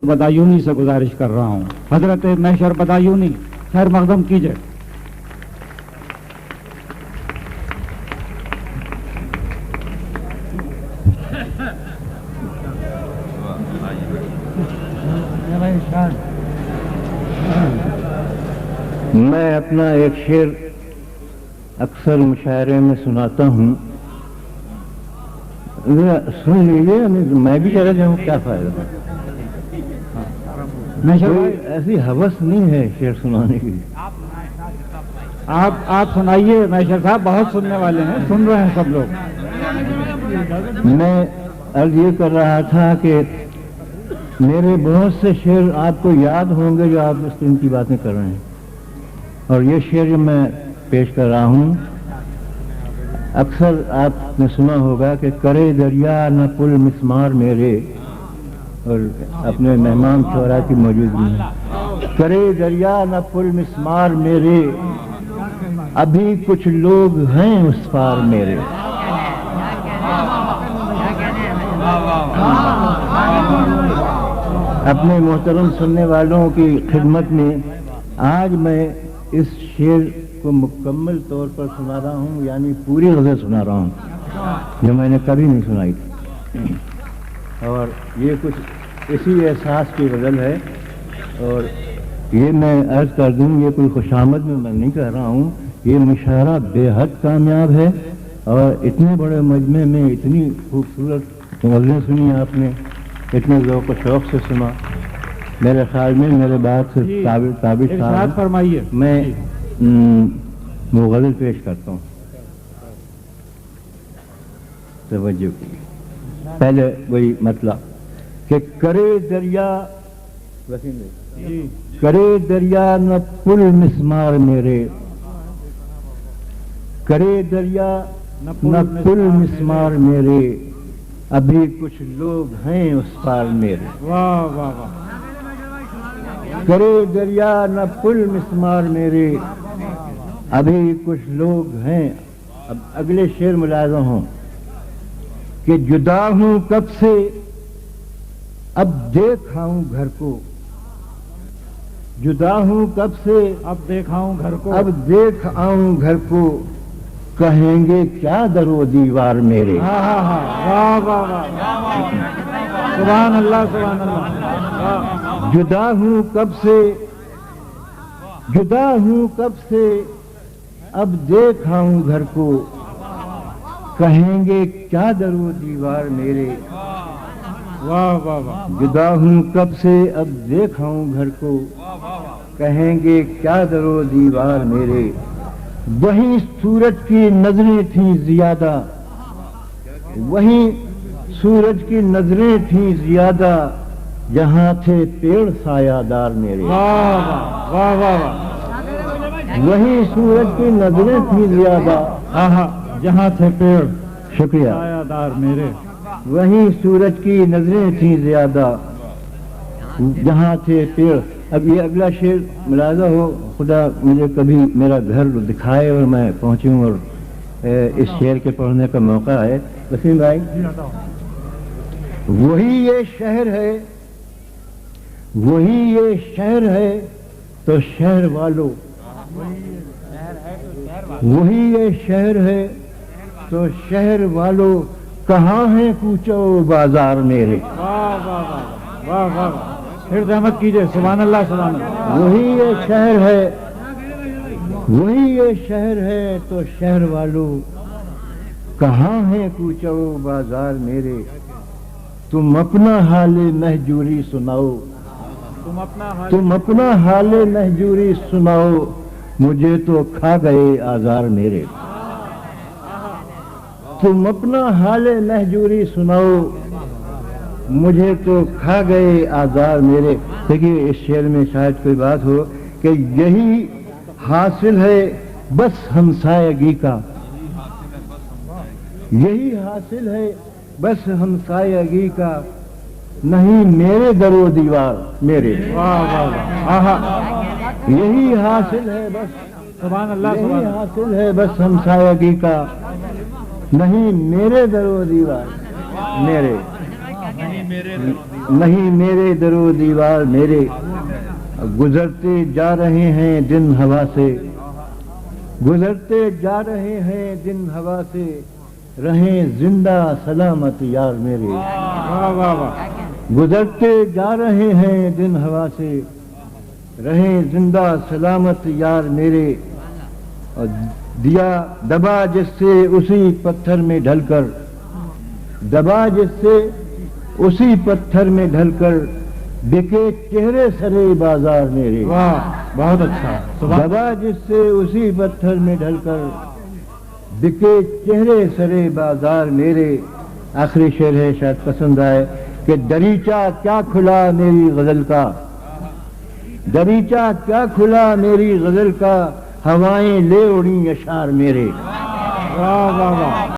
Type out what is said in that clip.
बदायूनी से गुजारिश कर रहा हूँ, हजरत महशर बदायूनी खैर मकदम कीजिए। मैं अपना एक शेर अक्सर मुशायरे में सुनाता हूँ, सुन लीजिए। मैं भी चला जाऊँ, क्या फायदा। कोई ऐसी हवस नहीं है शेर सुनाने की। आप सुनाइए महशर साहब, बहुत सुनने वाले हैं, सुन रहे हैं सब लोग। मैं अर्ज ये कर रहा था कि मेरे बहुत से शेर आपको याद होंगे जो आप इस दिन की बातें कर रहे हैं, और ये शेर जो मैं पेश कर रहा हूँ, अक्सर आपने सुना होगा कि करे दरिया न पुल मिस्मार मेरे, और अपने मेहमान शोरा की मौजूदगी में, करे दरिया न पुल मिस्मार मेरे, अभी कुछ लोग हैं उस पार मेरे। अपने मोहतरम सुनने वालों की खिदमत में आज मैं इस शेर को मुकम्मल तौर पर सुना रहा हूँ, यानी पूरी गज़ल सुना रहा हूँ जो मैंने कभी नहीं सुनाई थी। और ये कुछ इसी एहसास की गज़ल है, और ये मैं अर्ज कर दूँ, ये कोई खुशामद में मैं नहीं कह रहा हूँ, ये मुशायरा बेहद कामयाब है। और इतने बड़े मजमे में इतनी खूबसूरत गज़लें सुनी आपने, इतने ज़ौक़ शौक़ से सुना। मेरे ख्याल में मेरे बात से ताबिश फरमाइए। मैं वो गज़ल पेश करता हूँ, तवज्जो की। पहले वही मतलब कि करे दरिया न पुल मिस्मार मेरे, करे दरिया न पुल मिस्मार मेरे, अभी कुछ लोग हैं उस पार मेरे। वाह वाह वाह। करे दरिया न पुल मिस्मार मेरे, अभी कुछ लोग हैं। अब अगले शेर मुलाज़ा हों कि जुदा हूं कब से अब देख आऊं घर को, जुदा हूं कब से अब देखाऊं घर को, अब देख आऊं घर को, कहेंगे क्या दरो दीवार मेरे। हाँ हाँ हाँ, वाह वाह वाह, सुभान अल्लाह सुभान अल्लाह। जुदा हूं कब से अब देख आऊं घर को, कहेंगे क्या दरो दीवार मेरे। वाह वाह वाह। जुदा हूं कब से अब देख आऊं घर को, कहेंगे क्या दरो दीवार मेरे। वही सूरज की नजरें थीं ज्यादा, वही सूरज की नजरें थीं ज्यादा, जहां थे पेड़ सायादार मेरे। वाह वाह वाह वाह। वही सूरज की नजरें थीं ज्यादा, हाँ हाँ, जहाँ थे पेड़ शुक्रिया, सायादार मेरे। वही सूरज की नजरें थीं ज्यादा, जहाँ थे पेड़। अब ये अगला शेर मुलाज़ा हो, खुदा मुझे कभी मेरा घर दिखाए और मैं पहुंचूं और इस शेर के पढ़ने का मौका है। वसीम भाई, वही ये शहर है, वही ये शहर है तो शहर वालों, वही ये शहर है तो शहर वालों, कहाँ हैं कूचो बाजार मेरे। वाह वाह वाह वाह वाह, फिर रहमत कीजिए। सुभान अल्लाह सुभान अल्लाह। वही ये शहर है, वही ये शहर है तो शहर वालों, कहाँ हैं कूचो बाजार मेरे। तुम अपना हाले महजूरी सुनाओ, तुम अपना हाले महजूरी सुनाओ, मुझे तो खा गए आजार मेरे। तुम अपना हाले महजूरी सुनाओ, मुझे तो खा गए आजार मेरे। देखिए, इस शेर में शायद कोई बात हो कि यही हासिल है बस हमसायगी का, यही हासिल है बस हमसायगी का, नहीं मेरे दरो दीवार मेरे। वाह वाह वाह, हाँ यही हासिल है बस, सुभान अल्लाह यही सुभान। हासिल है बस हमसायगी का, नहीं मेरे दरो दीवार मेरे। نہیں میرے در و دیوار میرے، گزرتے جا رہے ہیں دن ہوا سے، گزرتے جا رہے ہیں دن ہوا سے، رہیں زندہ سلامت یار میرے، واہ واہ واہ، گزرتے جا رہے ہیں دن ہوا سے، رہیں زندہ سلامت یار میرے، اور دیا دبا جس سے اسی پتھر میں ڈھل کر، دبا جس سے اسی پتھر میں ڈھل کر، بکے چہرے سرے بازار میرے، واہ بہت اچھا، سبحان دبا جس سے اسی پتھر میں ڈھل کر، بکے چہرے سرے بازار میرے۔ آخری شعر ہے، شاید پسند آئے، کہ دریچہ کیا کھلا میری غزل کا، دریچہ کیا کھلا میری غزل کا، ہوائیں لے اڑی اشعار میرے۔ واہ واہ واہ۔